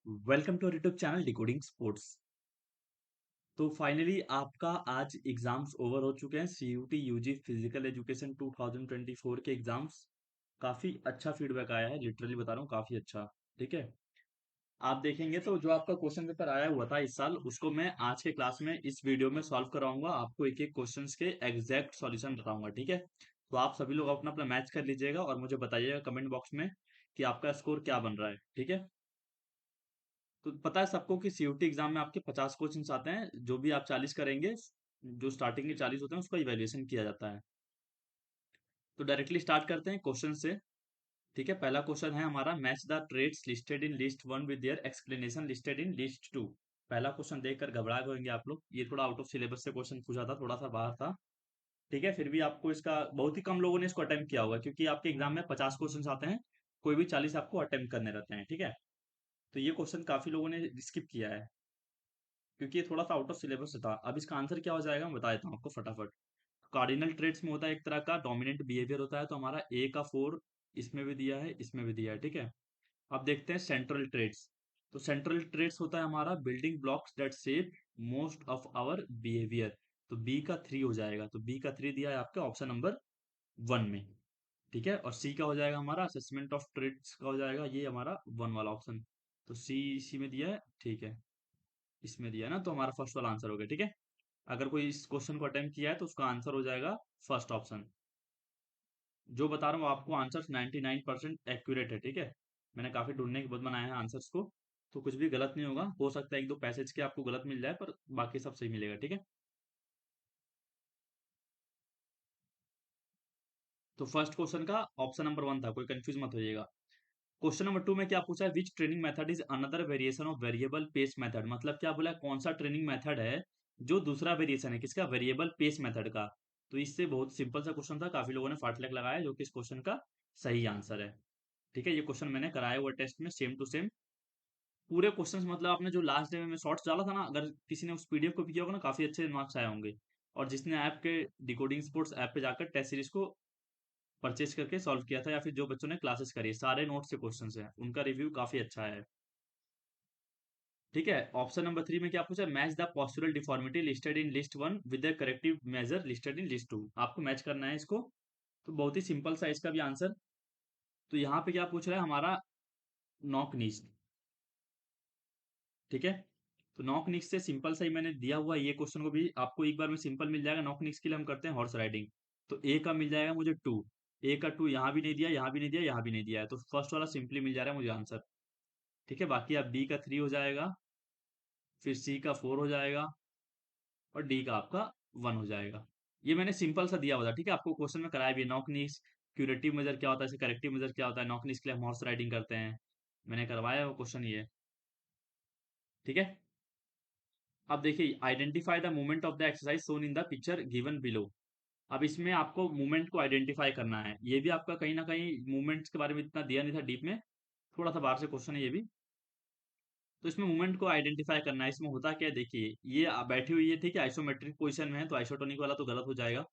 Welcome to YouTube channel decoding sports. तो finally आपका आज एग्जाम्स ओवर हो चुके हैं। सीयूटी यूजी फिजिकल एजुकेशन 2024 के एग्जाम्स काफी अच्छा फीडबैक आया है, लिटरली बता रहा हूँ, काफी अच्छा। ठीक है, आप देखेंगे तो जो आपका क्वेश्चन पेपर आया हुआ था इस साल, उसको मैं आज के क्लास में इस वीडियो में सॉल्व कराऊंगा। आपको एक एक क्वेश्चन के एग्जैक्ट सॉल्यूशन बताऊंगा। ठीक है, तो आप सभी लोग अपना अपना मैच कर लीजिएगा और मुझे बताइएगा कमेंट बॉक्स में कि आपका स्कोर क्या बन रहा है। ठीक है, तो पता है सबको कि सीयूटी एग्जाम में आपके 50 क्वेश्चंस आते हैं। जो भी आप 40 करेंगे, जो स्टार्टिंग के 40 होते हैं उसका इवैल्यूएशन किया जाता है। तो डायरेक्टली स्टार्ट करते हैं क्वेश्चन से। ठीक है, पहला क्वेश्चन है हमारा, match the traits listed in list one with their explanation listed in list two. पहला क्वेश्चन देखकर घबरा गए होंगे आप लोग, ये थोड़ा आउट ऑफ सिलेबस से क्वेश्चन पूछा था, थोड़ा सा बाहर था। ठीक है, फिर भी आपको इसका बहुत ही कम लोगों ने इसको अटेम्प्ट किया होगा, क्योंकि आपके एग्जाम में 50 क्वेश्चन आते हैं, कोई भी 40 आपको अटेम्प्ट करने रहते हैं। ठीक है, तो ये क्वेश्चन काफी लोगों ने स्किप किया है, क्योंकि ये थोड़ा सा आउट ऑफ सिलेबस था। अब इसका आंसर क्या हो जाएगा मैं बता देता हूँ आपको फटाफट। कार्डिनल ट्रेड्स में होता है एक तरह का डोमिनेंट बिहेवियर होता है, तो हमारा ए का 4 इसमें भी दिया है, इसमें भी दिया है। ठीक है, अब देखते हैं सेंट्रल ट्रेड्स। तो सेंट्रल ट्रेड्स होता है हमारा building blocks that shape most of our behaviour. तो बी का 3 हो जाएगा, तो बी का 3 दिया है आपका ऑप्शन नंबर 1 में। ठीक है, और सी का हो जाएगा हमारा असेसमेंट ऑफ ट्रेड्स का हो जाएगा ये हमारा 1 वाला ऑप्शन। तो सी इसी में दिया है। ठीक है, इसमें दिया है ना, तो हमारा फर्स्ट वाला आंसर हो गया। ठीक है, अगर कोई इस क्वेश्चन को अटेम्प्ट किया है तो उसका आंसर हो जाएगा फर्स्ट ऑप्शन। जो बता रहा हूँ आपको आंसर्स 99% एक्यूरेट है। ठीक है, मैंने काफी ढूंढने के बाद बनाया है आंसर्स को, तो कुछ भी गलत नहीं होगा। हो सकता है एक दो पैसेज के आपको गलत मिल जाए, पर बाकी सब सही मिलेगा। ठीक है, तो फर्स्ट क्वेश्चन का ऑप्शन नंबर 1 था, कोई कंफ्यूज मत होइएगा। क्वेश्चन नंबर 2 में क्या पूछा है, which training method is another variation of variable pace method. मतलब क्या बोला है, कौन सा ट्रेनिंग मेथड है जो दूसरा वेरिएशन है किसका, वेरिएबल पेस मेथड का। तो इससे बहुत सिंपल सा क्वेश्चन था, काफी लोगों ने फाटलेक लगाया, जो कि इस क्वेश्चन का सही आंसर है। ठीक है, ये क्वेश्चन मैंने कराया हुआ टेस्ट में सेम टू सेम पूरे क्वेश्चंस। मतलब आपने जो लास्ट डे में शॉर्ट्स डाला था ना, अगर किसी ने उस पीडीएफ को भी किया होगा ना, काफी अच्छे मार्क्स आए होंगे। और जिसने ऐप के डिकोडिंग स्पोर्ट्स ऐप पे जाकर टेस्ट सीरीज को परचेज करके सॉल्व किया था, या फिर जो बच्चों ने क्लासेस करी, सारे नोट्स से क्वेश्चंस हैं, उनका रिव्यू काफी अच्छा है। ठीक है, ऑप्शन नंबर 3 में क्या पूछा, match the postural deformity listed in list one with the corrective measure listed in list two. आपको मैच करना है इसको। तो बहुत ही सिंपल सा है इसका भी आंसर। तो यहाँ पे क्या पूछ रहा है हमारा, नॉक नीज। ठीक है, तो नॉक निक्स से सिंपल सा ही मैंने दिया हुआ है, ये क्वेश्चन को भी आपको एक बार में सिंपल मिल जाएगा। नॉक निक्स के लिए हम करते हैं हॉर्स राइडिंग। तो ए का मिल जाएगा मुझे 2। ए का 2 यहाँ भी नहीं दिया, यहाँ भी नहीं दिया, यहाँ भी नहीं दिया है, तो फर्स्ट वाला सिंपली मिल जा रहा है मुझे आंसर। ठीक है, बाकी अब बी का 3 हो जाएगा, फिर सी का 4 हो जाएगा, और डी का आपका 1 हो जाएगा। ये मैंने सिंपल सा दिया हुआ था। ठीक है, आपको क्वेश्चन में कराया भी है, नॉक निक्स क्यूरेटिव मेजर क्या होता है, करेक्टिव मेजर क्या होता है, नॉक निक्स के लिए हम हॉर्स राइडिंग करते हैं, मैंने करवाया वो क्वेश्चन ये। ठीक है, अब देखिए, identify the movement of the exercise shown in the picture given below. अब इसमें आपको मूवमेंट को आइडेंटिफाई करना है। ये भी आपका कहीं ना कहीं मूवमेंट्स के बारे में इतना दिया नहीं था डीप में, थोड़ा सा बाहर से क्वेश्चन है ये भी। तो इसमें मूवमेंट को आइडेंटिफाई करना है। इसमें होता क्या है, देखिए ये बैठी हुई है, ठीक है, आइसोमेट्रिक पोजीशन में है, तो आइसोटोनिक वाला तो गलत हो जाएगा।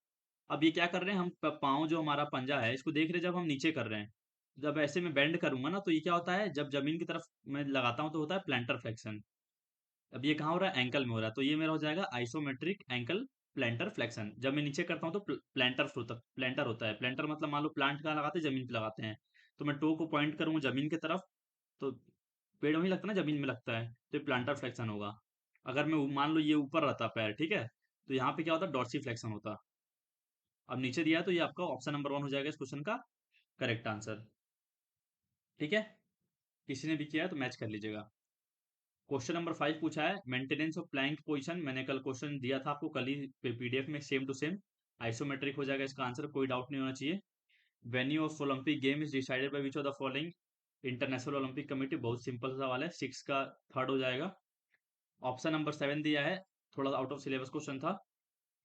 अब ये क्या कर रहे हैं, हम पाँव जो हमारा पंजा है इसको देख रहे हैं, जब हम नीचे कर रहे हैं, जब ऐसे में बेंड करूंगा ना, तो ये क्या होता है, जब जमीन की तरफ मैं लगाता हूं तो होता है प्लांटर फ्लेक्शन। अब ये कहाँ हो रहा है, एंकल में हो रहा है, तो ये मेरा हो जाएगा आइसोमेट्रिक एंकल प्लांटर फ्लेक्शन। जब मैं नीचे करता हूँ तो प्लांटर होता है। प्लांटर मतलब मान लो प्लांट कहाँ लगाते हैं, जमीन पे लगाते हैं। तो मैं टो को पॉइंट करूंगा जमीन की तरफ, तो पेड़ वहीं लगता है ना, जमीन में लगता है, तो ये प्लांटर फ्लेक्शन होगा। अगर मैं मान लो ये ऊपर रहता पैर, ठीक है, तो यहाँ पे क्या होता, डॉर्सी फ्लेक्शन होता। अब नीचे दिया है, तो ये आपका ऑप्शन नंबर 1 हो जाएगा इस क्वेश्चन का करेक्ट आंसर। ठीक है, किसी ने भी किया है तो मैच कर लीजिएगा। क्वेश्चन नंबर 5 पूछा है, मेंटेनेंस ऑफ प्लैंक पोजीशन। मैंने कल क्वेश्चन दिया था आपको, कल ही पीडीएफ में सेम टू सेम आइसोमेट्रिक हो जाएगा इसका आंसर, कोई डाउट नहीं होना चाहिए। Venue of Olympic game is decided by which of the following, international Olympic committee. बहुत सिंपल सा सवाल है, 6 का थर्ड हो जाएगा। ऑप्शन नंबर 7 दिया है, थोड़ा आउट ऑफ सिलेबस क्वेश्चन था,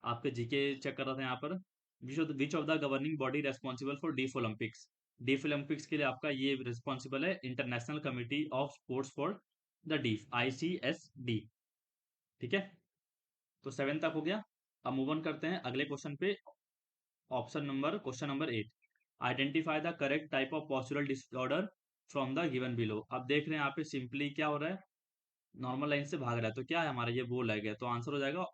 आपके जीके चेक कर रहा था यहाँ पर। विच of the governing body responsible for deaf Olympics. Deaf Olympics के लिए आपका ये रिस्पॉन्सिबल है international committee of sports for the deaf, ICSD। ठीक है, तो 7 तक हो गया। अब मूव ऑन करते हैं अगले क्वेश्चन पे। Question number 8, identify the correct type of postural disorder from the given below. अब देख रहे हैं यहाँ पे सिंपली क्या हो रहा है, नॉर्मल लाइन से भाग रहा है, तो क्या है हमारा, ये बोल है गया, तो आंसर हो जाएगा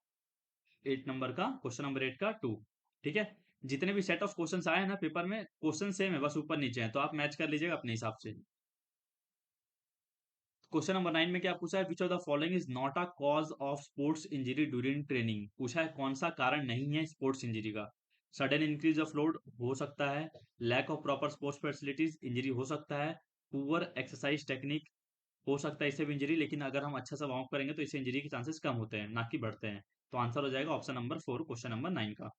8 नंबर का, क्वेश्चन नंबर 8 का 2। ठीक है। जितने भी सेट ऑफ क्वेश्चंस आए हैं ना पेपर में, क्वेश्चन सेम है, बस ऊपर नीचे है, तो आप मैच कर लीजिएगा अपने हिसाब से। क्वेश्चन नंबर 9 में क्या पूछा है, which of the following is not a cause of sports injury during training. पूछा है कौन सा कारण नहीं है स्पोर्ट्स इंजरी का। सडन इंक्रीज ऑफ लोड हो सकता है, lack of proper sports facilities injury हो सकता है, पुअर एक्सरसाइज टेक्निक हो सकता है इससे भी इंजरी, लेकिन अगर हम अच्छा सा वार्म अप करेंगे तो इससे इंजरी के चांसेस कम होते हैं, ना कि बढ़ते हैं। तो आंसर हो जाएगा ऑप्शन नंबर 4, क्वेश्चन नंबर 9 का।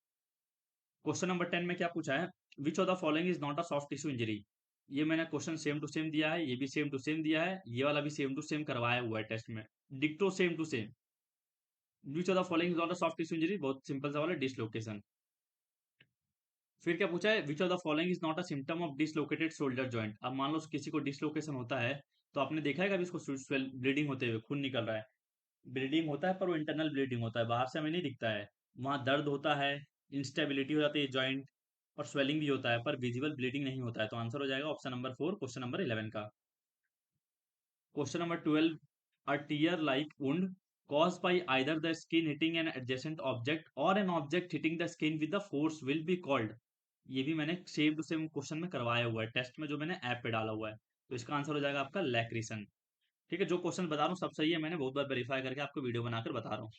क्वेश्चन नंबर 10 में क्या पूछा है, which of the following is not a soft tissue injury. ये मैंने क्वेश्चन सेम टू सेम दिया है, ये भी सेम टू सेम दिया है, ये वाला भी सेम टू सेम करवाया हुआ है टेस्ट में, डिक्टो same to same. Which of the following is not a soft tissue injury, बहुत सिंपल सवाल है, डिसलोकेशन। फिर क्या पूछा है, which of the following is not a symptom of dislocated shoulder joint. अब मान लो किसी को डिसलोकेशन होता है, तो आपने देखा है कभी इसको ब्लीडिंग होते हुए, खून निकल रहा है, ब्लीडिंग होता है, पर वो इंटरनल ब्लीडिंग होता है, बाहर से हमें नहीं दिखता है। वहां दर्द होता है, इंस्टेबिलिटी हो जाती है जॉइंट, और स्वेलिंग भी होता है, पर विजिबल ब्लीडिंग नहीं होता है, तो आंसर हो जाएगा ऑप्शन नंबर 4, क्वेश्चन नंबर 11 का। Question number 12, a tear like wound caused by either the skin hitting an adjacent object or an object hitting the skin with the force will be called। ये भी मैंने same to same question में करवाया हुआ है test में, जो मैंने ऐप पे डाला हुआ है, तो इसका आंसर हो जाएगा आपका लैक्रिसन। ठीक है, जो क्वेश्चन बता रहा हूँ सब सही है, मैंने बहुत बार वेरीफाई करके आपको वीडियो बनाकर बता रहा हूँ।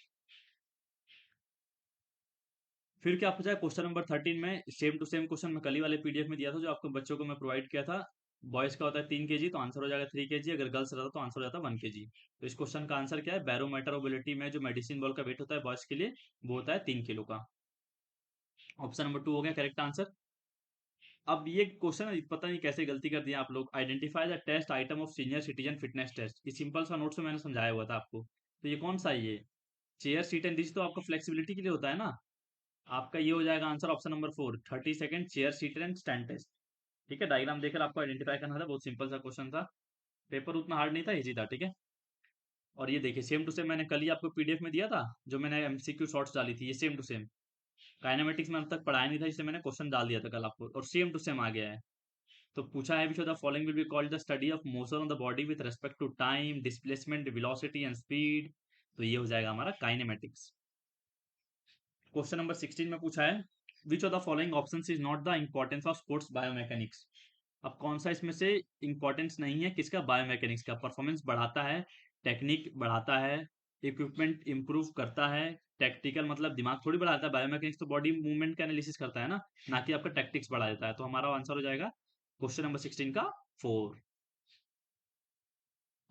फिर क्या पूछा है क्वेश्चन नंबर 13 में, सेम टू सेम क्वेश्चन मैं कल ही वाले पीडीएफ में दिया था, जो आपको बच्चों को मैं प्रोवाइड किया था। बॉयज का होता है 3 kg, तो आंसर हो जाएगा 3 kg, अगर गर्ल्स रहता तो आंसर हो जाता 1 kg। तो इस क्वेश्चन का आंसर क्या है, बैरोमीटर मोबिलिटी में जो मेडिसिन बॉल का वेट होता है बॉयज के लिए, वो होता है 3 किलो का। ऑप्शन नंबर 2 हो गया करेक्ट आंसर। अब ये क्वेश्चन पता नहीं कैसे गलती कर दिया आप लोग, identify the test item of senior citizen fitness test, ये सिंपल सा नोट्स में मैंने समझाया हुआ था आपको, तो ये कौन सा है ये, चेयर सीट एंड दिस तो आपका फ्लेक्सिबिलिटी के लिए होता है ना। आपका ये हो जाएगा answer option number 4, 30 second chair sitter and stand test. ठीक है, डायग्राम देखकर आपको आइडेंटिफाई करना था, बहुत सिंपल सा क्वेश्चन था, पेपर उतना हार्ड नहीं था, इजी था। ठीक है। और ये देखिए सेम टू सेम मैंने कल ही आपको पीडीएफ में दिया था, जो मैंने एमसीक्यू शॉर्ट्स डाली थी, ये सेम टू सेम। काइनेमेटिक्स में अब तक पढ़ाया नहीं था, इससे मैंने क्वेश्चन डाल दिया था कल आपको, और सेम टू सेम आ गया है। तो पूछा है, which of the following will be called the study of motion on the body with respect to time, displacement, velocity and speed. तो ये हो जाएगा हमारा काइनेमेटिक्स। क्वेश्चन नंबर 16 में पूछा है, which of the following options is not the importance of sports biomechanics. अब कौन सा इसमें से इंपॉर्टेंस नहीं है, किसका, बायोमैकेनिक्स का। परफॉर्मेंस बढ़ाता है, टेक्निक बढ़ाता है, इक्विपमेंट इंप्रूव करता है, टैक्टिकल मतलब दिमाग थोड़ी बढ़ाता है, बायोमैकेनिक्स तो बॉडी मूवमेंट का एनालिसिस करता है ना कि आपका टैक्टिक्स बढ़ा देता है। तो हमारा आंसर हो जाएगा क्वेश्चन नंबर 16 का 4।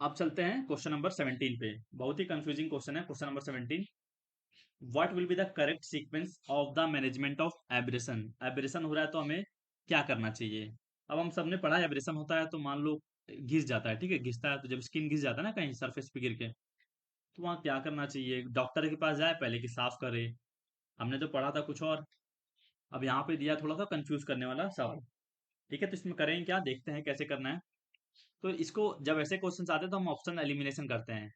अब चलते हैं क्वेश्चन नंबर 17 पे, बहुत ही कंफ्यूजिंग क्वेश्चन है question number 17। What will be the correct sequence of the management of abrasion. Abrasion हो रहा है तो हमें क्या करना चाहिए। अब हम सबने पढ़ा है, एब्रेशन होता है तो मान लो घिस जाता है, ठीक है, घिसता है, तो जब स्किन घिस जाता है ना कहीं सरफेस पे गिर के, तो वहां क्या करना चाहिए, डॉक्टर के पास जाए पहले कि साफ करे। हमने तो पढ़ा था कुछ और, अब यहाँ पे दिया थोड़ा सा कंफ्यूज करने वाला सवाल। ठीक है, तो इसमें करें क्या, देखते हैं कैसे करना है। तो इसको जब ऐसे क्वेश्चन आते हैं तो हम ऑप्शन एलिमिनेशन करते हैं।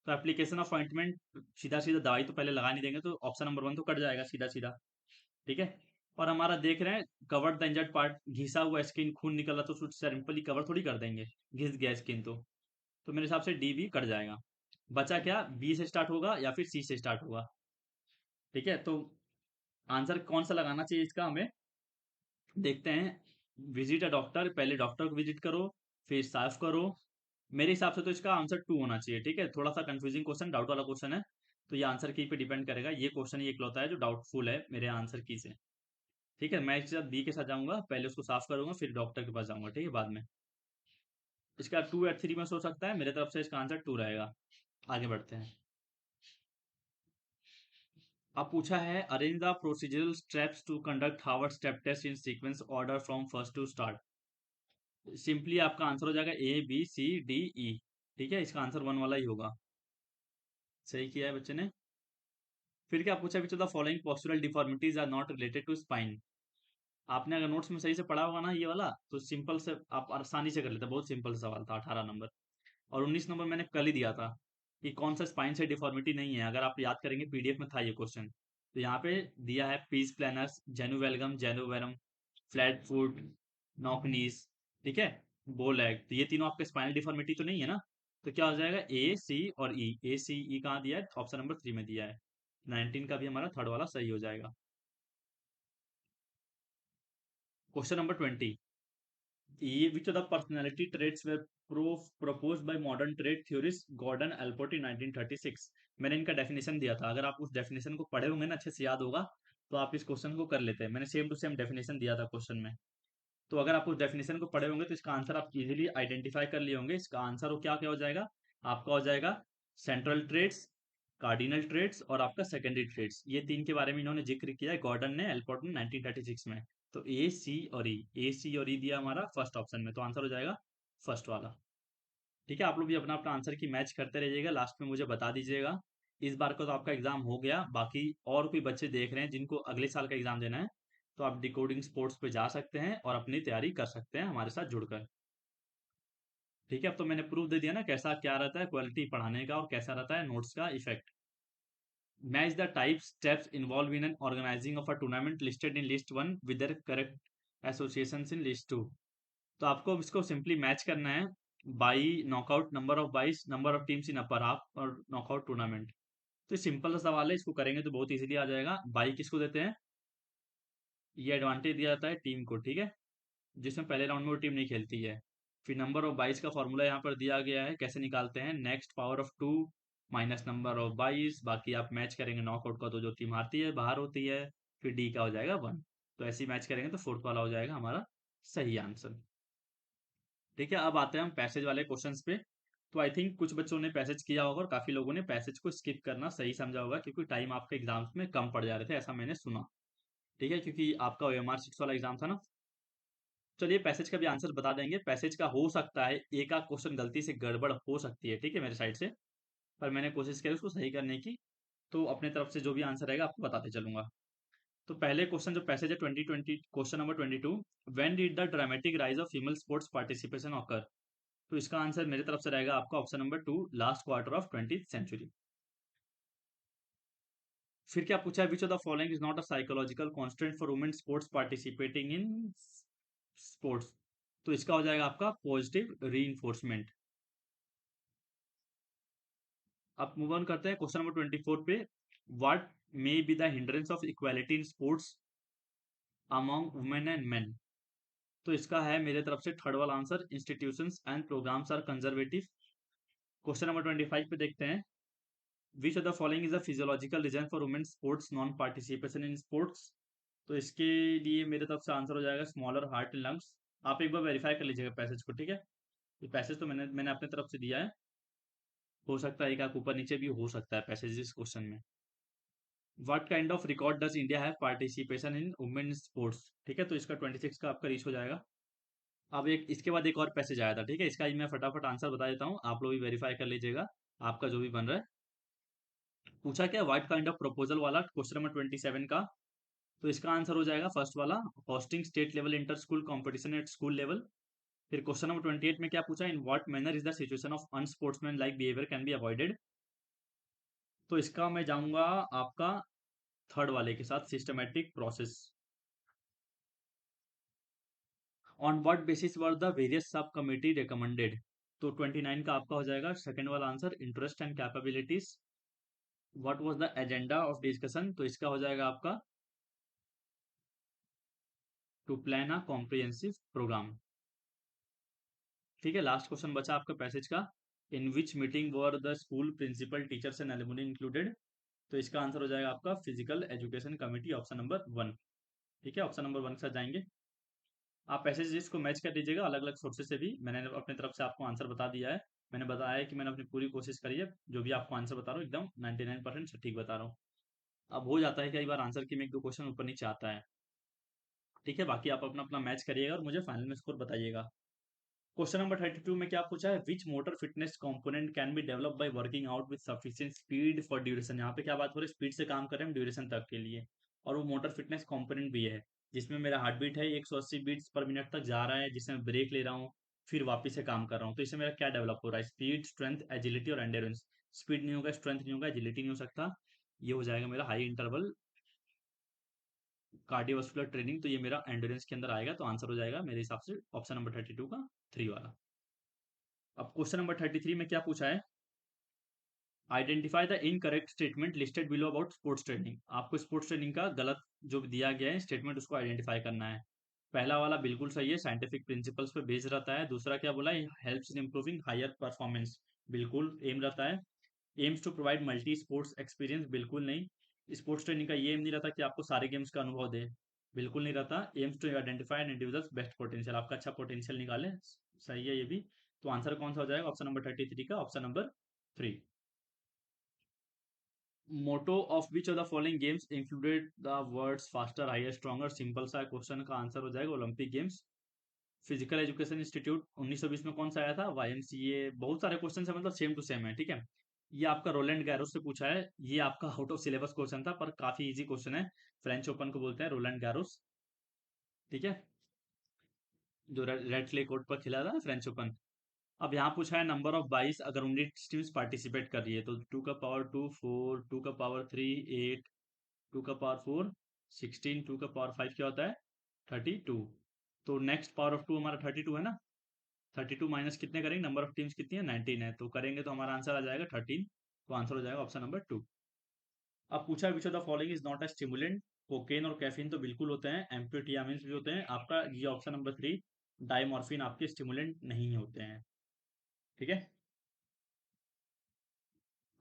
तो एप्लीकेशन ऑफ ऑइंटमेंट, सीधा सीधा दवाई तो पहले लगा नहीं देंगे, तो ऑप्शन नंबर 1 तो कट जाएगा सीधा सीधा। ठीक है। और हमारा देख रहे हैं कवर्ड द इंजर्ड पार्ट, घिसा हुआ स्किन, खून निकला, तो सिंपली कवर थोड़ी कर देंगे, घिस गया स्किन तो मेरे हिसाब से डी भी कट जाएगा। बचा क्या, बी से स्टार्ट होगा या फिर सी से स्टार्ट होगा। ठीक है, तो आंसर कौन सा लगाना चाहिए इसका हमें देखते हैं। विजिट अ डॉक्टर, पहले डॉक्टर को विजिट करो, फिर साफ करो। मेरे हिसाब से तो इसका आंसर 2 होना चाहिए। ठीक है, थोड़ा सा कंफ्यूजिंग क्वेश्चन, डाउट वाला क्वेश्चन है, तो ये आंसर की पे डिपेंड करेगा, ये क्वेश्चन ही इकलौता है जो डाउटफुल है मेरे आंसर की से। ठीक है, मैं इसके साथ बी के साथ जाऊंगा, पहले उसको साफ करूंगा फिर डॉक्टर के पास जाऊंगा, ठीक है, बाद में। इसका 2 या 3 में सोच सकता है, मेरे तरफ से इसका आंसर 2 रहेगा। आगे बढ़ते हैं। अब पूछा है, arrange the procedural steps to conduct Harvard step test in sequence order from first to start. Simply आपका आंसर हो जाएगा ABCDE। ठीक है, इसका आंसर 1 वाला ही होगा। सही किया है बच्चे ने। फिर क्या पूछा, which of the following postural deformities are not related to spine. आपने अगर नोट्स में सही से पढ़ा होगा ना ये वाला, तो सिंपल से आप आसानी से कर लेते, बहुत सिंपल सवाल था, 18 नंबर। और 19 नंबर मैंने कल ही दिया था कि कौन सा स्पाइन से डिफॉर्मिटी नहीं है, अगर आप याद करेंगे पीडीएफ में था ये क्वेश्चन। तो यहाँ पे दिया है pes planus, genu valgum, genu varum, flat foot, knock knees. ठीक है, बोल है, तो ये तीनों आपके स्पाइनल डिफॉर्मिटी तो नहीं है ना? तो क्या हो जाएगा, ए सी और ई, ए सी ई कहाँ दिया है, ऑप्शन नंबर 3 में दिया है। 19 का भी हमारा थर्ड वाला सही हो जाएगा। क्वेश्चन नंबर 20, ये which of the personality traits were proposed by modern trait theorist Gordon Allport in 1936। मैंने इनका डेफिनेशन दिया था, अगर आप उस डेफिनेशन को पढ़े होंगे ना, अच्छे से याद होगा, तो आप इस क्वेश्चन को कर लेते हैं। मैंने सेम टू सेम डेफिनेशन दिया था क्वेश्चन में। तो अगर आप उस डेफिनेशन को पढ़े होंगे तो इसका आंसर आप इजीली आइडेंटिफाई कर लिए होंगे। इसका आंसर वो क्या क्या हो जाएगा, आपका हो जाएगा सेंट्रल ट्रेड्स, कार्डिनल ट्रेड्स और आपका सेकेंडरी ट्रेड्स। ये तीन के बारे में इन्होंने जिक्र किया है गॉर्डन ने, एल्पोर्ट ने 1936 में। तो ए सी और ई, ए सी और ई दिया हमारा फर्स्ट ऑप्शन में, तो आंसर हो जाएगा फर्स्ट वाला। ठीक है, आप लोग भी अपना अपना आंसर की मैच करते रहिएगा, लास्ट में मुझे बता दीजिएगा। इस बार का तो आपका एग्जाम हो गया, बाकी और कोई बच्चे देख रहे हैं जिनको अगले साल का एग्जाम देना है, तो आप डिकोडिंग स्पोर्ट्स पे जा सकते हैं और अपनी तैयारी कर सकते हैं हमारे साथ जुड़कर। ठीक है, अब तो मैंने प्रूफ दे दिया ना कैसा क्या रहता है क्वालिटी पढ़ाने का और कैसा रहता है नोट्स का effect. Match the type steps involve in an organizing of a tournament listed in list one with their correct associations in list two. तो आपको अब इसको सिंपली मैच करना है by knockout number of byes, number of teams in upper half और knockout tournament. तो simple सा सवाल है, इसको करेंगे तो बहुत इजीली आ जाएगा। बाई किसको देते हैं, ये एडवांटेज दिया जाता है टीम को, ठीक है, जिसमें पहले राउंड में वो टीम नहीं खेलती है। फिर नंबर ऑफ 22 का फॉर्मूला यहाँ पर दिया गया है, कैसे निकालते हैं, next power of 2 minus number of 22, बाकी आप मैच करेंगे नॉकआउट का तो जो टीम हारती है बाहर होती है, फिर डी का हो जाएगा 1। तो ऐसे ही मैच करेंगे तो फोर्थ वाला हो जाएगा हमारा सही आंसर। ठीक है, अब आते हैं हम पैसेज वाले क्वेश्चंस पे। तो आई थिंक कुछ बच्चों ने पैसेज किया होगा और काफी लोगों ने पैसेज को स्किप करना सही समझा होगा, क्योंकि टाइम आपके एग्जाम्स में कम पड़ जा रहे थे, ऐसा मैंने सुना। ठीक है, क्योंकि आपका ओएमआर 6 वाला एग्जाम था ना। चलिए पैसेज का भी आंसर बता देंगे। पैसेज का हो सकता है एक आध क्वेश्चन गलती से गड़बड़ हो सकती है, ठीक है, मेरे साइड से, पर मैंने कोशिश करी उसको सही करने की। तो अपने तरफ से जो भी आंसर रहेगा आपको बताते चलूंगा। तो पहले क्वेश्चन जो पैसेज है 2020, question number 22, when did the dramatic rise of female sports participation occur. तो इसका आंसर मेरी तरफ से रहेगा आपका option number 2, last quarter of 20th century. फिर क्या पूछा है, which of the following is not a psychological constant for women sports participating in sports. तो इसका हो जाएगा आपका पॉजिटिव री। अब मूव ऑन करते हैं क्वेश्चन नंबर 24 पे, what may be the hindrance of equality in sports among women and men. तो इसका है मेरे तरफ से थर्ड वाला answer, institutions and programmes are conservative. Question number 25 पे देखते हैं, which of the following is a physiological reason for women sports non participation in sports. तो इसके लिए मेरे तरफ से आंसर हो जाएगा स्मॉलर हार्ट एंड लंग्स। आप एक बार वेरीफाई कर लीजिएगा पैसेज को, ठीक है। ये पैसेज तो मैंने मैंने अपने तरफ से दिया है, हो सकता है एक आध ऊपर नीचे भी हो सकता है पैसेज इस क्वेश्चन में। What kind of record does India have participation in women sports. ठीक है, तो इसका 26 का आपका रीच हो जाएगा। अब एक इसके बाद एक और पैसेज आया था, ठीक है, इसका ही मैं फटाफट आंसर बता देता हूँ, आप लोग भी वेरीफाई कर लीजिएगा आपका जो भी बन रहा है। पूछा क्या, व्हाट काइंड ऑफ प्रपोजल वाला क्वेश्चन नंबर 27 का। तो इसका आंसर हो जाएगा फर्स्ट वाला, hosting state level inter school competition at school level. फिर क्वेश्चन नंबर 28 में क्या पूछा, in what manner is the situation of unsportsmanlike behaviour can be avoided. तो इसका मैं जाऊंगा आपका थर्ड वाले के साथ, systematic process. On what basis were the various sub committee recommended. तो 29 का आपका हो जाएगा सेकंड वाला answer, interest and capabilities. What was the agenda of discussion. तो इसका हो जाएगा आपका to plan a comprehensive programme. ठीक है, लास्ट क्वेश्चन बचा आपका पैसेज का, in which meeting were the school principal teachers and alumni included. तो इसका आंसर हो जाएगा आपका physical education committee, option number 1। ठीक है, ऑप्शन नंबर 1 के साथ जाएंगे। आप पैसेजेस को मैच कर लीजिएगा अलग अलग सोर्सेज से भी, मैंने अपनी तरफ से आपको आंसर बता दिया है। मैंने बताया है कि मैंने अपनी पूरी कोशिश करी है, जो भी आपको आंसर बता रहा हूँ एकदम 99% सटीक बता रहा हूँ। अब हो जाता है कई बार आंसर की में एक दो क्वेश्चन ऊपर नीचे आता है। ठीक है, बाकी आप अपना अपना मैच करिएगा और मुझे फाइनल में स्कोर बताइएगा। क्वेश्चन नंबर 32 में क्या पूछा है, which motor fitness component can be develop by working out with sufficient speed for duration. यहाँ पे क्या बात हो रही है, स्पीड से काम कर रहे हैं ड्यूरेशन तक के लिए, और वो मोटर फिटनेस कंपोनेंट भी है, जिसमें मेरा हार्ट बीट है 180 बीट्स पर मिनट तक जा रहा है, जिसमें ब्रेक ले रहा हूँ, फिर वापस से काम कर रहा हूँ। तो इससे मेरा क्या डेवलप हो रहा है, स्पीड, स्ट्रेंथ, एजिलिटी और एंड्योरेंस। स्पीड नहीं होगा, स्ट्रेंथ नहीं होगा, एजिलिटी नहीं हो सकता। ये हो जाएगा मेरा हाई इंटरवल कार्डियोवास्कुलर ट्रेनिंग, तो ये मेरा एंड्योरेंस के अंदर आएगा। तो आंसर हो जाएगा मेरे हिसाब से ऑप्शन नंबर 32 का 3 वाला। अब क्वेश्चन नंबर 33 में क्या पूछा है, identify the incorrect statement listed below about sports training. आपको स्पोर्ट्स ट्रेनिंग का गलत जो दिया गया है स्टेटमेंट उसको आइडेंटिफाई करना है। पहला वाला बिल्कुल सही है, साइंटिफिक प्रिंसिपल्स पे बेस्ड रहता है। दूसरा क्या बोला, helps in improving higher performance, बिल्कुल एम रहता है। Aims to provide multi sports experience, बिल्कुल नहीं। स्पोर्ट्स ट्रेनिंग का ये एम नहीं रहता कि आपको सारे गेम्स का अनुभव दे, बिल्कुल नहीं रहता। Aims to identify and individuals best potential, आपका अच्छा पोटेंशियल निकाले, सही है ये भी। तो आंसर कौन सा हो जाएगा ऑप्शन नंबर 33 का, option number 3। Motto of which of the following games included the words faster higher stronger, simple सा क्वेश्चन का आंसर हो जाएगा Olympic games. Physical education institute 1920 में कौन सा आया था, वाईएमसीए। बहुत सारे क्वेश्चन है, मतलब सेम टू सेम है, ठीक है। ये आपका रोलैंड गैरोस से पूछा है, ये आपका आउट ऑफ सिलेबस क्वेश्चन था पर काफी इजी क्वेश्चन है। फ्रेंच ओपन को बोलते हैं रोलैंड गैरोस, ठीक है, जो रेड क्ले कोर्ट पर खेला था ना फ्रेंच ओपन। अब यहाँ पूछा है नंबर ऑफ 22, अगर 19 टीम्स पार्टिसिपेट कर रही है तो 2 का पावर 2 4, 2 का पावर 3 8, 2 का पावर 4 16, 2 का पावर 5 क्या होता है 32। तो नेक्स्ट पावर ऑफ 2 हमारा 32 है ना। 32 माइनस कितने करेंगे, नंबर ऑफ टीम्स कितनी है 19 है, तो करेंगे तो हमारा आंसर आ जाएगा 13। तो आंसर हो जाएगा ऑप्शन नंबर 2। अब पूछा which of the following is not a stimulant, cocaine और कैफीन तो बिल्कुल होते हैं, एम्फेटामिन्स भी होते हैं। आपका ये ऑप्शन नंबर 3, डाइमॉर्फिन आपके स्टिमुलेंट नहीं होते हैं, ठीक है।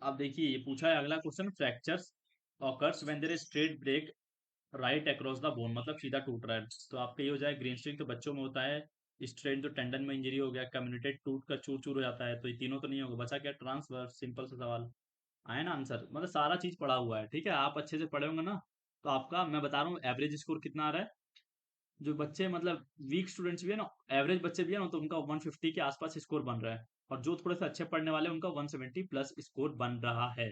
अब देखिए ये पूछा है अगला question, fractures occurs when there is straight break right across the bone, मतलब सीधा टूट रहा है। तो आपका ये हो जाए ग्रीन स्ट्रिंग तो बच्चों में होता है, स्ट्रेन तो टेंडन में इंजरी हो गया, कम्युनिटेड टूट कर चूर चूर हो जाता है, तो ये तीनों तो नहीं होगा, बचा क्या ट्रांसवर्स, सिंपल सा सवाल आया ना आंसर, मतलब सारा चीज पढ़ा हुआ है, ठीक है। आप अच्छे से पढ़े होंगे ना, तो आपका मैं बता रहा हूँ एवरेज स्कोर कितना आ रहा है। जो बच्चे मतलब वीक स्टूडेंट्स भी है ना, एवरेज बच्चे भी है ना, तो उनका 150 के आसपास स्कोर बन रहा है। और जो थोड़े से अच्छे पढ़ने वाले हैं उनका 170 प्लस स्कोर बन रहा है।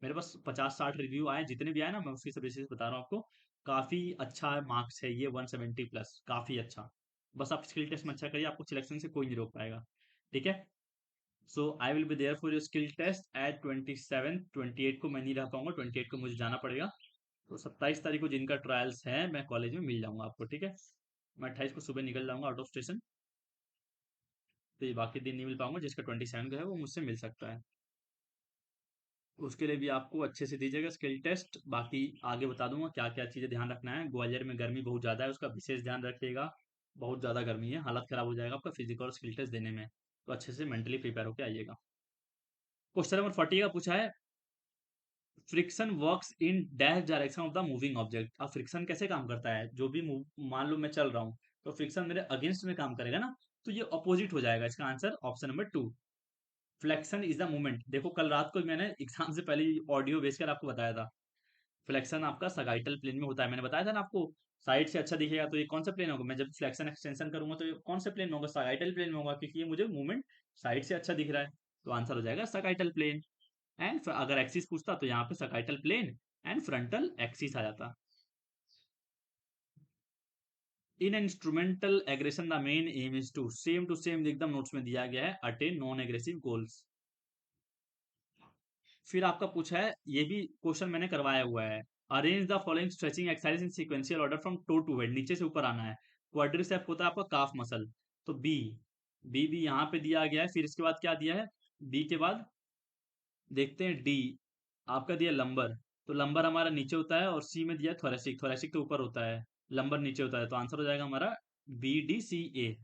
मेरे पास 50-60 रिव्यू आए, जितने भी आए ना मैं उसकी सब बेसिस बता रहा हूँ आपको। काफी अच्छा मार्क्स है ये 170 प्लस, काफी अच्छा। बस आप स्किल टेस्ट में अच्छा करिए, आपको सिलेक्शन से कोई नहीं रोक पाएगा, ठीक है। So I will be there for your skill test at 27। 28 को मैं नहीं रह पाऊंगा, 28 को मुझे जाना पड़ेगा। तो 27 तारीख को जिनका ट्रायल्स है मैं कॉलेज में मिल जाऊंगा आपको, ठीक है। मैं 28 को सुबह निकल जाऊंगा आउट ऑफ स्टेशन, तो ये बाकी दिन नहीं मिल पाऊंगा, जिसका 27 का है वो मुझसे मिल सकता है। उसके लिए भी आपको अच्छे से दीजिएगा स्किल टेस्ट, बाकी आगे बता दूंगा क्या क्या चीजें ध्यान रखना है। ग्वालियर में गर्मी बहुत ज्यादा है, उसका विशेष ध्यान रखिएगा। बहुत ज्यादा गर्मी है, हालत खराब हो जाएगा आपका फिजिकल और स्किल टेस्ट देने में, तो अच्छे से मेंटली प्रिपेयर होकर आइएगा। क्वेश्चन नंबर 40 का पूछा है, friction works in dash direction of the moving object. अब फ्रिक्शन कैसे काम करता है, जो भी मान लो मैं चल रहा हूँ तो फ्रिक्शन मेरे अगेंस्ट में काम करेगा ना, तो ये अपोजिट हो जाएगा। इसका answer option number 2, flexion is the movement. देखो कल रात को मैंने एग्जाम से पहले ऑडियो भेज कर आपको बताया था, फ्लेक्शन आपका सगाइटल प्लेन में होता है, मैंने बताया था ना आपको। साइड से अच्छा दिखेगा तो ये कौन सा प्लेन होगा, मैं जब फ्लेक्शन एक्सटेंशन करूंगा तो ये कौन से प्लेन में होगा, सगाइटल प्लेन में होगा, क्योंकि ये मुझे मूवमेंट साइड से अच्छा दिख रहा है। तो आंसर हो जाएगा सगाइटल प्लेन। एंड अगर एक्सिस पूछता तो यहाँ पे sagittal plane and frontal axis आ जाता। In instrumental aggression the main aim is to same एकदम नोट्स में दिया गया है, अटेन नॉन एग्रेसिव गोल्स। फिर आपका पूछा है, ये भी क्वेश्चन मैंने करवाया हुआ है, arrange the following stretching exercise in sequential order from toe to head, नीचे से ऊपर आना है। क्वाड्रिसेप होता है आपका काफ मसल, तो बी, बी भी यहाँ पे दिया गया है। फिर इसके बाद क्या दिया है, बी के बाद देखते हैं डी, आपका दिया लंबर, तो लंबर हमारा नीचे होता है, और सी में दिया थोरेसिक, थोरेसिक तो ऊपर होता है, लंबर नीचे होता है, तो आंसर हो जाएगा हमारा BDCA।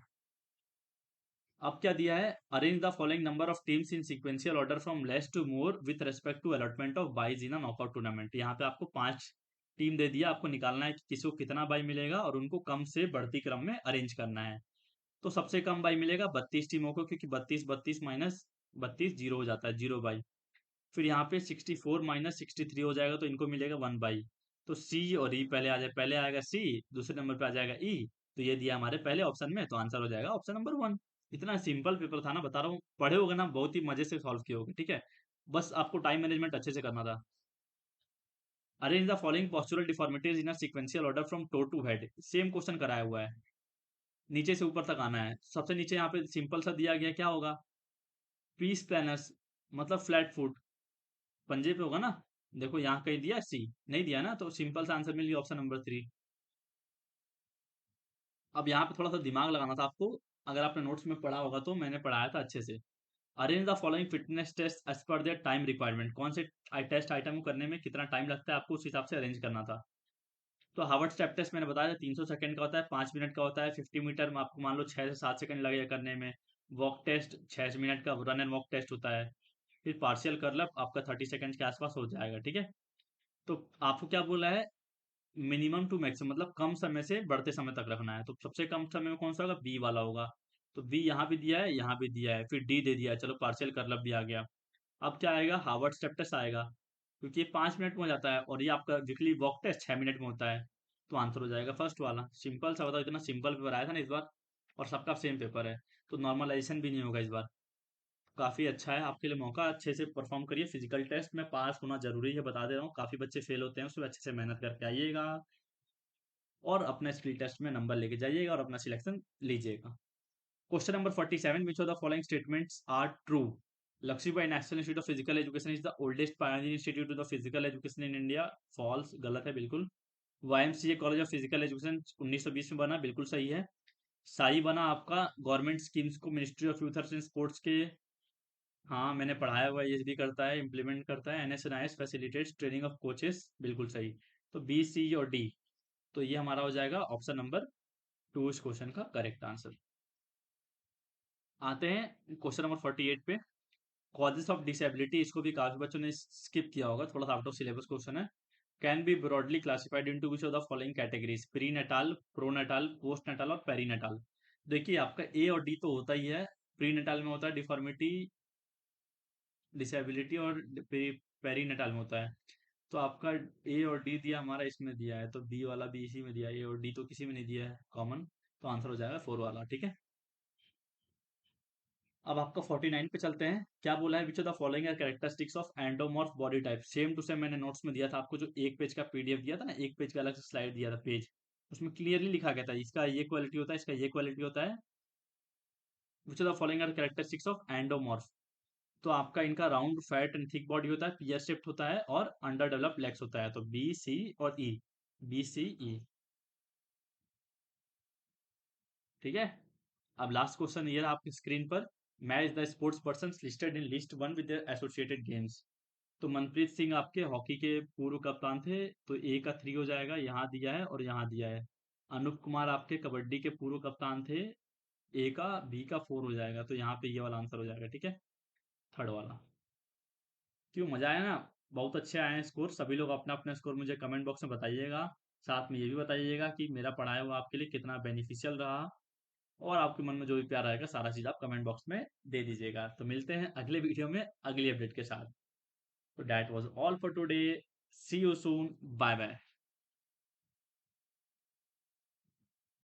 अब क्या दिया है, arrange the following number of teams in sequential order from less to more with respect to allotment of byes in a knockout tournament. यहाँ पे आपको 5 टीम दे दिया, आपको निकालना है कि किसी को कितना बाई मिलेगा और उनको कम से बढ़ती क्रम में अरेंज करना है। तो सबसे कम बाई मिलेगा 32 टीमों को, क्योंकि 32 32 माइनस 32 जीरो हो जाता है, जीरो बाई। फिर यहाँ पे 64 माइनस 63 हो जाएगा, तो इनको मिलेगा 1 बाई। तो सी और ई पहले आ जाए, पहले आएगा सी, दूसरे नंबर पे आ जाएगा ई, तो ये दिया हमारे पहले ऑप्शन में, तो आंसर हो जाएगा ऑप्शन नंबर 1। इतना सिंपल पेपर था ना, बता रहा हूँ, पढ़े होगे ना, बहुत ही मजे से सॉल्व किए होगे, ठीक है। बस आपको टाइम मैनेजमेंट अच्छे से करना था। Arrange the following postural deformities in a sequential order from toe to head, same question कराया हुआ है, नीचे से ऊपर तक आना है। सबसे नीचे यहाँ पे सिंपल सा दिया गया, क्या होगा, पीस प्लानस, मतलब फ्लैट फुट, पंजे पे होगा ना। देखो यहाँ कहीं दिया सी, नहीं दिया ना, तो सिंपल सा आंसर मिल गया ऑप्शन नंबर 3। अब यहाँ पे थोड़ा सा दिमाग लगाना था आपको, अगर आपने नोट्स में पढ़ा होगा तो मैंने पढ़ाया था अच्छे से। Arrange the following fitness test as per their time requirement, कौन से टेस्ट आइटम को करने में कितना टाइम लगता है आपको उस हिसाब से अरेंज करना था। तो हार्वर्ड स्टेप टेस्ट मैंने बताया था 300 सेकंड का होता है, 5 मिनट का होता है। 50 मीटर में आपको मान लो 6 से 7 सेकंड लगेगा करने में। वॉक टेस्ट 6 मिनट का रन एंड वॉक टेस्ट होता है। फिर पार्शियल कर्ल आपका 30 सेकंड के आसपास हो जाएगा, ठीक है। तो आपको क्या बोला है, मिनिमम टू मैक्सिमम, मतलब कम समय से बढ़ते समय तक रखना है। तो सबसे कम समय में कौन सा होगा, बी वाला होगा। तो बी यहाँ भी दिया है, यहाँ भी दिया है, फिर डी दे दिया है, चलो पार्शियल कर्ल भी आ गया। अब क्या आएगा, हार्वर्ड स्टेप टेस्ट आएगा, क्योंकि ये 5 मिनट में हो जाता है और ये आपका वीकली वॉक टेस्ट 6 मिनट में होता है। तो आंसर हो जाएगा फर्स्ट वाला। सिंपल सा, बताओ, इतना सिंपल पेपर आया था ना इस बार, और सबका सेम पेपर है, तो नॉर्मलाइजेशन भी नहीं होगा इस बार। काफी अच्छा है आपके लिए मौका, अच्छे से परफॉर्म करिए। फिजिकल टेस्ट में पास होना जरूरी है, बता दे रहा हूँ, काफी बच्चे फेल होते हैं उसमें, अच्छे से मेहनत करके आइएगा और अपने स्किल टेस्ट में नंबर लेके जाइएगा और अपना सिलेक्शन लीजिएगा। Question number 47, which of the following statements are true. Lakshmibai national institute of physical education is the oldest pioneer institute of physical education in India. False, गलत है बिल्कुल। YMCA college of physical education 1920 में बना, बिल्कुल सही है। SAI बना आपका गवर्नमेंट स्कीम्स को ministry of youth and sports के, हाँ मैंने पढ़ाया हुआ है, ये भी करता है, इम्प्लीमेंट करता है। एनएसएनआईएस फैसिलिटेट्स ट्रेनिंग ऑफ कोचेस, बिल्कुल सही। तो बी, सी और डी, तो ये हमारा हो जाएगा ऑप्शन नंबर 2 इस क्वेश्चन का करेक्ट आंसर। आते हैं क्वेश्चन नंबर 48 पे। कॉजेस ऑफ डिसेबिलिटी, इसको भी काफी बच्चों ने स्किप किया होगा, थोड़ा सा आउट ऑफ सिलेबस क्वेश्चन है। Can be broadly classified into which of the following categories, prenatal, pronatal, postnatal और पेरीनटाल। देखिए आपका ए और डी तो होता ही है। प्री नटाल में होता है डिफॉर्मिटी, डिसेबिलिटी, और पेरीनटाल में होता है। तो आपका ए और डी दिया, हमारा इसमें दिया है, तो बी वाला भी इसी में दिया है, ए और डी तो किसी में नहीं दिया है कॉमन। तो आंसर हो जाएगा 4 वाला, ठीक है। अब आपका 49 पे चलते हैं। क्या बोला है, which of the following are characteristics of endomorph body type. Same to same मैंने नोट्स में दिया था आपको, जो एक पेज का पीडीएफ दिया था ना, एक पेज का अलग से स्लाइड दिया था पेज, उसमें क्लियरली लिखा गया था इसका ये क्वालिटी होता है, इसका ये क्वालिटी होता है। Which of the following are characteristics of endomorph. तो आपका इनका round fat and thick body होता है, पियर शेप्ड होता है और अंडर डेवलप लेग्स होता है। तो बी, सी और ई, बी, सी, ई, ठीक है। अब लास्ट क्वेश्चन ये रहा आपकी स्क्रीन पर। Match the sports person listed in list one with associated games. तो मनप्रीत सिंह आपके हॉकी के पूर्व कप्तान थे, तो ए का 3 हो जाएगा, यहाँ दिया है और यहाँ दिया है। अनूप कुमार आपके कबड्डी के पूर्व कप्तान थे, ए का, बी का 4 हो जाएगा, तो यहाँ पे ये वाला आंसर हो जाएगा, ठीक है, थर्ड वाला। क्यों, मजा आया ना। बहुत अच्छे आए हैं स्कोर, सभी लोग अपना अपना स्कोर मुझे कमेंट बॉक्स में बताइएगा। साथ में ये भी बताइएगा कि मेरा पढ़ाया हुआ आपके लिए कितना बेनिफिशियल रहा, और आपके मन में जो भी प्यार आएगा सारा चीज आप कमेंट बॉक्स में दे दीजिएगा। तो मिलते हैं अगले वीडियो में अगली अपडेट के साथ। तो that was all for today, see you soon, bye bye.